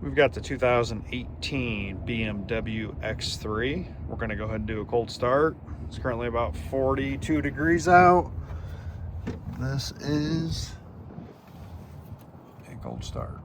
We've got the 2018 BMW X3. We're going to go ahead and do a cold start. It's currently about 42 degrees out. This is a cold start.